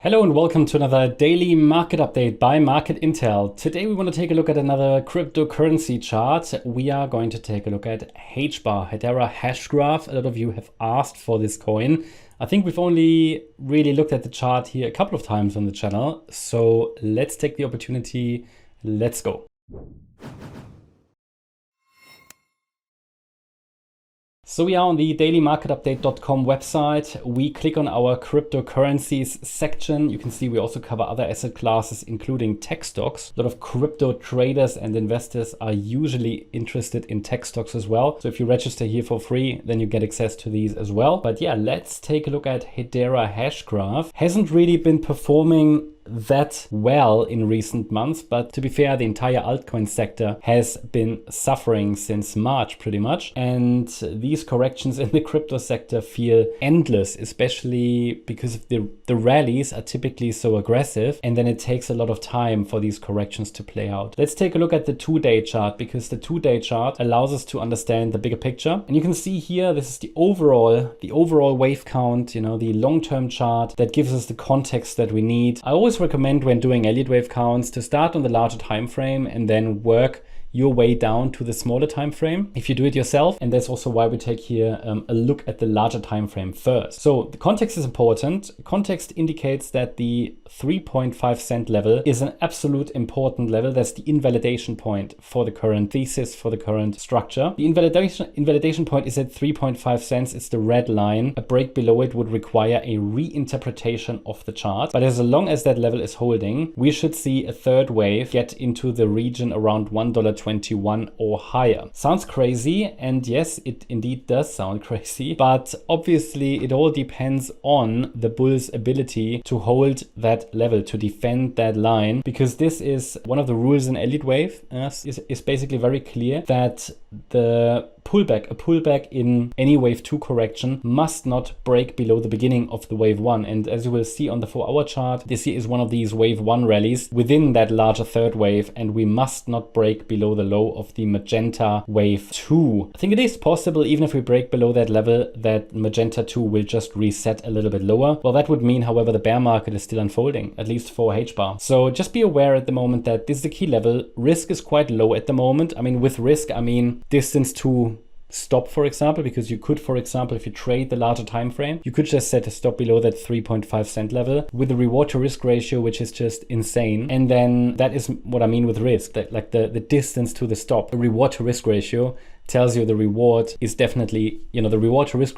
Hello and welcome to another daily market update by Market Intel. Today we want to take a look at another cryptocurrency chart. We are going to take a look at HBAR, Hedera Hashgraph. A lot of you have asked for this coin. I think we've only really looked at the chart here a couple of times on the channel. So let's take the opportunity. Let's go. So we are on the dailymarketupdate.com website. We click on our cryptocurrencies section. You can see we also cover other asset classes, including tech stocks. A lot of crypto traders and investors are usually interested in tech stocks as well. So if you register here for free, then you get access to these as well. But yeah, let's take a look at Hedera Hashgraph. Hasn't really been performing that well in recent months, but to be fair, the entire altcoin sector has been suffering since March pretty much, and these corrections in the crypto sector feel endless, especially because of the rallies are typically so aggressive, and then it takes a lot of time for these corrections to play out. Let's take a look at the 2-day chart, because the 2-day chart allows us to understand the bigger picture. And you can see here, this is the overall wave count, the long-term chart that gives us the context that we need. I always recommend when doing Elliott wave counts to start on the larger time frame and then work your way down to the smaller time frame if you do it yourself. And that's also why we take here a look at the larger time frame first. So the context is important. Context indicates that the 3.5 cent level is an absolute important level. That's the invalidation point for the current thesis, for the current structure. The invalidation point is at 3.5 cents. It's the red line. A break below it would require a reinterpretation of the chart. But as long as that level is holding, we should see a third wave get into the region around $1.21 or higher. Sounds crazy, and yes, it indeed does sound crazy, but obviously it all depends on the bull's ability to hold that level, to defend that line, because this is one of the rules in Elliott wave. Is basically very clear that a pullback in any wave 2 correction must not break below the beginning of the wave 1. And as you will see on the 4-hour chart, this here is one of these wave 1 rallies within that larger third wave, and we must not break below the low of the magenta wave 2. I think it is possible, even if we break below that level, that magenta 2 will just reset a little bit lower. Well, that would mean, however, the bear market is still unfolding, at least for HBAR. So just be aware at the moment that this is the key level. Risk is quite low at the moment. I mean, with risk, I mean distance to stop, for example, because you could, for example, if you trade the larger time frame, you could just set a stop below that 3.5 cent level with a reward to risk ratio which is just insane. And then that is what I mean with risk, that like the distance to the stop. The reward to risk ratio tells you the reward is definitely, the reward to risk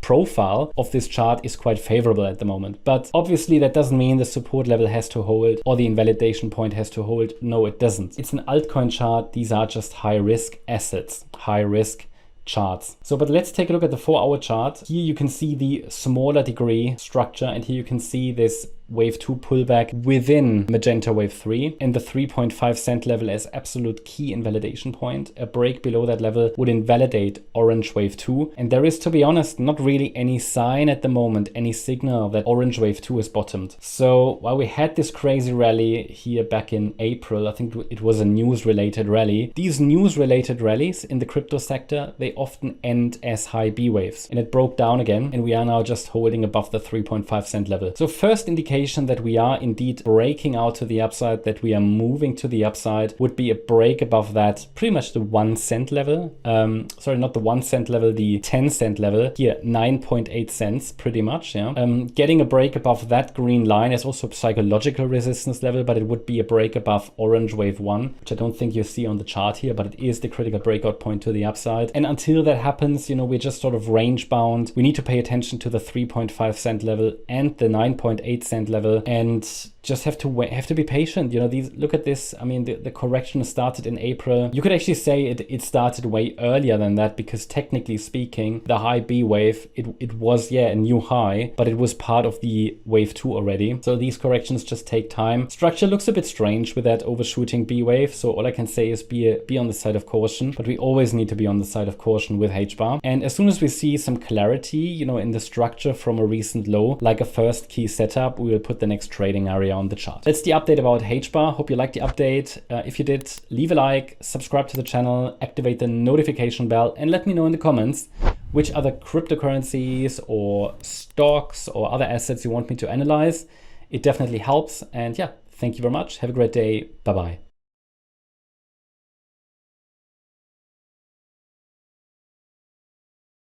profile of this chart is quite favorable at the moment. But obviously that doesn't mean the support level has to hold or the invalidation point has to hold. No, it doesn't. It's an altcoin chart. These are just high risk assets, high risk charts. But let's take a look at the 4-hour chart. Here you can see the smaller degree structure, and here you can see this wave 2 pullback within magenta wave 3, and the 3.5 cent level as absolute key invalidation point. A break below that level would invalidate orange wave 2, and there is, to be honest, not really any sign at the moment, any signal that orange wave 2 is bottomed. So while we had this crazy rally here back in April, I think it was a news related rally. These news related rallies in the crypto sector, they often end as high B waves, and it broke down again, and we are now just holding above the 3.5 cent level. So first indication that we are indeed breaking out to the upside, that we are moving to the upside, would be a break above that, pretty much the 1 cent level. Sorry, not the 1 cent level, the 10 cent level. Here, 9.8 cents, pretty much, yeah. Getting a break above that green line is also a psychological resistance level, but it would be a break above orange wave 1, which I don't think you see on the chart here, but it is the critical breakout point to the upside. And until that happens, we're just sort of range bound. We need to pay attention to the 3.5 cent level and the 9.8 cent level, and just have to be patient. Look at this. I mean, the correction started in April. You could actually say it started way earlier than that, because technically speaking, the high B wave, it was, a new high, but it was part of the wave 2 already. So these corrections just take time. Structure looks a bit strange with that overshooting B wave. So all I can say is be on the side of caution, but we always need to be on the side of caution with HBAR. And as soon as we see some clarity, in the structure from a recent low, like a first key setup, we will put the next trading area on the chart. That's the update about HBAR. Hope you liked the update. If you did, leave a like, subscribe to the channel, activate the notification bell, and let me know in the comments which other cryptocurrencies or stocks or other assets you want me to analyze. it definitely helps. And yeah, thank you very much. Have a great day. Bye-bye.